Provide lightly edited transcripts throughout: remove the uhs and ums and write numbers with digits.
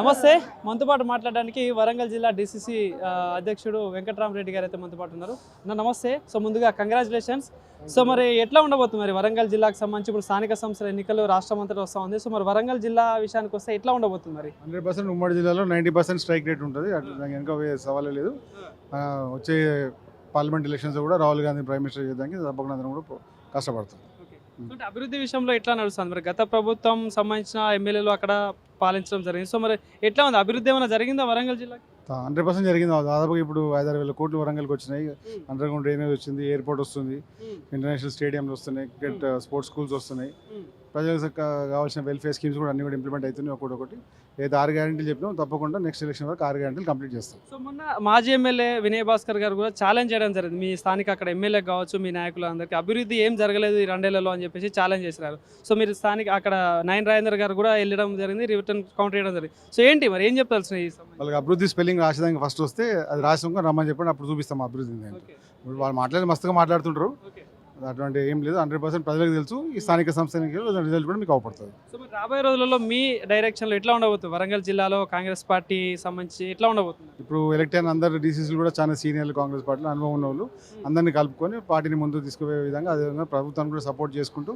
నమస్తే. మనతో పాటు మాట్లాడడానికి వరంగల్ జిల్లా డిసిసి అధ్యక్షుడు వెంకటరామరెడ్డి గారు అయితే మనతో పాటు ఉన్నారు. నమస్తే. సో ముందుగా కంగ్రాచులేషన్స్. సో మరి ఎట్లా ఉండబోతుంది మరి వరంగల్ జిల్లాకు సంబంధించి ఇప్పుడు స్థానిక సంస్థల ఎన్నికలు రాష్ట్రం అంతటా వస్తూ ఉంది. సో మరి వరంగల్ జిల్లా విషయానికి వస్తే ఎట్లా ఉండబోతుంది? మరి 100% ఉమ్మడి జిల్లాలో 90% స్ట్రైక్ రేట్ ఉంటుంది. దానికి ఇంకా సవాలే లేదు. వచ్చే పార్లమెంట్ ఎలక్షన్స్ కూడా రాహుల్ గాంధీ ప్రైమ్ మినిస్టర్ చేయడానికి తప్పకుండా అందరం కూడా కష్టపడుతుంది. అంటే అభివృద్ధి విషయంలో ఎట్లా నడుస్తుంది? మరి గత ప్రభుత్వం సంబంధించిన ఎమ్మెల్యేలు అక్కడ పాలించడం జరిగింది. సో మరి ఎట్లా ఉంది? అభివృద్ధి ఏమైనా జరిగిందా వరంగల్ జిల్లాకి? 100% జరిగింది. దాదాపుగా ఇప్పుడు 5,000 కోట్లు వరంగల్కి వచ్చినాయి. అండర్ గ్రౌండ్ డ్రైనేజ్ వచ్చింది, ఎయిర్పోర్ట్ వస్తుంది, ఇంటర్నేషనల్ స్టేడియంలు వస్తున్నాయి, క్రికెట్ స్పోర్ట్స్ స్కూల్స్ వస్తున్నాయి. ప్రజలకు కావాల్సిన వెల్ఫేర్ స్కీమ్స్ కూడా అన్ని కూడా ఇంప్లిమెంట్ అవుతున్నాయి. ఒకటి ఏదో 6 గ్యారెంటీలు చెప్పినాం, తప్పకుండా నెక్స్ట్ ఎలక్షన్ వరకు 6 గ్యారెంటీలు కంప్లీట్ చేస్తాం. సో మొన్న మాజీ ఎమ్మెల్యే వినయ్ భాస్కర్ గారు కూడా ఛాలెంజ్ చేయడం జరిగింది. మీ స్థానిక అక్కడ ఎమ్మెల్యే కావచ్చు, మీ నాయకులు అందరికీ అభివృద్ధి ఏం జరగలేదు ఈ 2 ఏళ్లలో అని చెప్పేసి ఛాలెంజ్ చేశారు. సో మీరు స్థానిక అక్కడ నయన్ రాజేందర్ గారు కూడా వెళ్ళడం జరిగింది, రిటర్న్ కౌంటర్ చేయడం జరిగింది. సో ఏంటి మరి ఏం చెప్పాల్సిన ఈ వాళ్ళకి అభివృద్ధి స్పెల్లింగ్ రాసేదానికి ఫస్ట్ వస్తే అది రాసినాక రమ్మని చెప్పండి, అప్పుడు చూపిస్తాం అభివృద్ధి. ఇప్పుడు వాళ్ళు మస్తుగా మాట్లాడుతుంటారు, అటువంటి ఏం లేదు. 100% ప్రజలకు తెలుసు. ఈ స్థానిక సంస్థ రిజల్ట్ కూడా మీకు అవపడుతుంది. సో మరి రాబోయే రోజులలో మీ డైరెక్షన్లో ఎట్లా ఉండబోతుంది? వరంగల్ జిల్లాలో కాంగ్రెస్ పార్టీ సంబంధించి ఎట్లా ఉండబోతుంది? ఇప్పుడు ఎలక్ట్ అయిన అందరు డీసీసీలు కూడా చాలా సీనియర్లు కాంగ్రెస్ పార్టీలో అనుభవం ఉన్న వాళ్ళు అందరినీ కలుపుకొని పార్టీని ముందుకు తీసుకుపోయే విధంగా, అదేవిధంగా ప్రభుత్వాన్ని కూడా సపోర్ట్ చేసుకుంటూ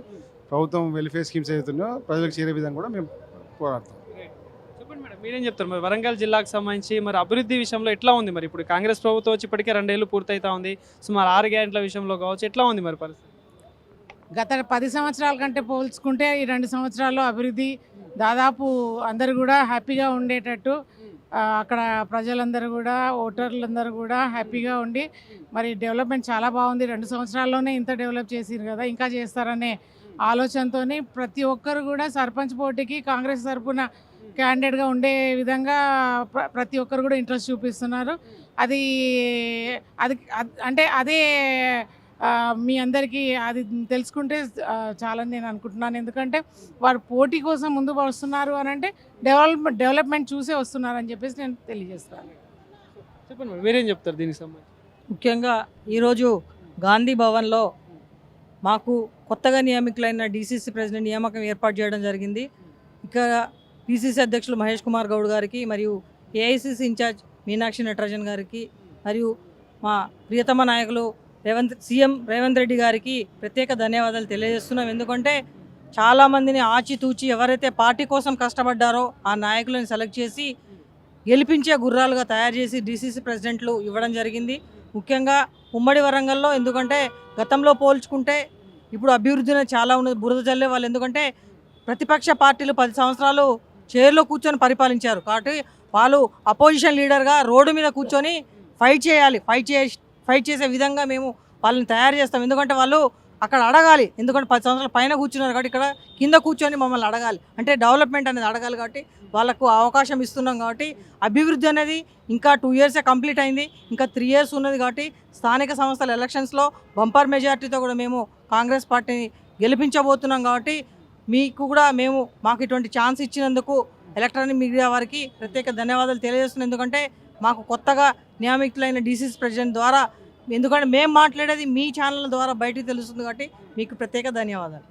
ప్రభుత్వం వెల్ఫేర్ స్కీమ్స్ ఏదైతున్నాయో ప్రజలకు చేరే విధంగా కూడా మేము పోరాడతాం. చెప్పండి మేడం, మీరేం చెప్తారు? మరి వరంగల్ జిల్లాకు సంబంధించి మరి అభివృద్ధి విషయంలో ఎట్లా ఉంది? మరి ఇప్పుడు కాంగ్రెస్ ప్రభుత్వం వచ్చి ఇప్పటికే 2 ఏళ్ళు పూర్తయితా ఉంది. సుమారు 6 గ్యారెంటీల విషయంలో కావచ్చు, ఎట్లా ఉంది మరి పరిస్థితి? గత 10 సంవత్సరాల కంటే పోల్చుకుంటే ఈ 2 సంవత్సరాల్లో అభివృద్ధి దాదాపు అందరూ కూడా హ్యాపీగా ఉండేటట్టు, అక్కడ ప్రజలందరూ కూడా ఓటర్లందరూ కూడా హ్యాపీగా ఉండి మరి డెవలప్మెంట్ చాలా బాగుంది. 2 సంవత్సరాల్లోనే ఇంత డెవలప్ చేసిరు కదా, ఇంకా చేస్తారనే ఆలోచనతో ప్రతి ఒక్కరు కూడా సర్పంచ్ పోటీకి కాంగ్రెస్ తరఫున క్యాండిడేట్గా ఉండే విధంగా ప్రతి ఒక్కరు కూడా ఇంట్రెస్ట్ చూపిస్తున్నారు. అది అంటే అదే మీ అందరికీ అది తెలుసుకుంటే చాలా నేను అనుకుంటున్నాను. ఎందుకంటే వారు పోటీ కోసం ముందు వస్తున్నారు అని అంటే డెవలప్మెంట్ చూసే వస్తున్నారు అని చెప్పేసి నేను తెలియజేస్తాను. చెప్పండి, మీరేం చెప్తారు దీనికి సంబంధించి? ముఖ్యంగా ఈరోజు గాంధీ భవన్లో మాకు కొత్తగా నియామకులైన డీసీసీ ప్రెసిడెంట్ నియామకం ఏర్పాటు చేయడం జరిగింది. ఇక్కడ పీసీసీ అధ్యక్షులు మహేష్ కుమార్ గౌడ్ గారికి, మరియు ఏఐసీసీ ఇన్ఛార్జ్ మీనాక్షి నటరాజన్ గారికి, మరియు మా ప్రియతమ నాయకులు సీఎం రేవంత్ రెడ్డి గారికి ప్రత్యేక ధన్యవాదాలు తెలియజేస్తున్నాం. ఎందుకంటే చాలామందిని ఆచితూచి ఎవరైతే పార్టీ కోసం కష్టపడ్డారో ఆ నాయకులను సెలెక్ట్ చేసి గెలిపించే గుర్రాలుగా తయారు చేసి డీసీసీ ప్రెసిడెంట్లు ఇవ్వడం జరిగింది. ముఖ్యంగా ఉమ్మడి వరంగల్లో, ఎందుకంటే గతంలో పోల్చుకుంటే ఇప్పుడు అభివృద్ధిని చాలా ఉన్నది. బురద జల్లే వాళ్ళు, ఎందుకంటే ప్రతిపక్ష పార్టీలు 10 సంవత్సరాలు చైర్లో కూర్చొని పరిపాలించారు. కాబట్టి వాళ్ళు అపోజిషన్ లీడర్గా రోడ్డు మీద కూర్చొని ఫైట్ చేయాలి. ఫైట్ చేసే విధంగా మేము వాళ్ళని తయారు చేస్తాం. ఎందుకంటే వాళ్ళు అక్కడ అడగాలి, ఎందుకంటే 10 సంవత్సరాల పైన కూర్చున్నారు కాబట్టి ఇక్కడ కింద కూర్చొని మమ్మల్ని అడగాలి, అంటే డెవలప్మెంట్ అనేది అడగాలి. కాబట్టి వాళ్ళకు అవకాశం ఇస్తున్నాం. కాబట్టి అభివృద్ధి అనేది ఇంకా 2 ఇయర్సే కంప్లీట్ అయింది, ఇంకా 3 ఇయర్స్ ఉన్నది. కాబట్టి స్థానిక సంస్థల ఎలక్షన్స్లో బంపర్ మెజార్టీతో కూడా మేము కాంగ్రెస్ పార్టీని గెలిపించబోతున్నాం. కాబట్టి మీకు కూడా మాకు ఇటువంటి ఛాన్స్ ఇచ్చినందుకు ఎలక్ట్రానిక్ మీడియా వారికి ప్రత్యేక ధన్యవాదాలు తెలియజేస్తున్నాం. ఎందుకంటే మాకు కొత్తగా నియామకులైన డీసీసీ ప్రెసిడెంట్ ద్వారా, ఎందుకంటే మేము మాట్లాడేది మీ ఛానల్ ద్వారా బయటికి తెలుస్తుంది. కాబట్టి మీకు ప్రత్యేక ధన్యవాదాలు.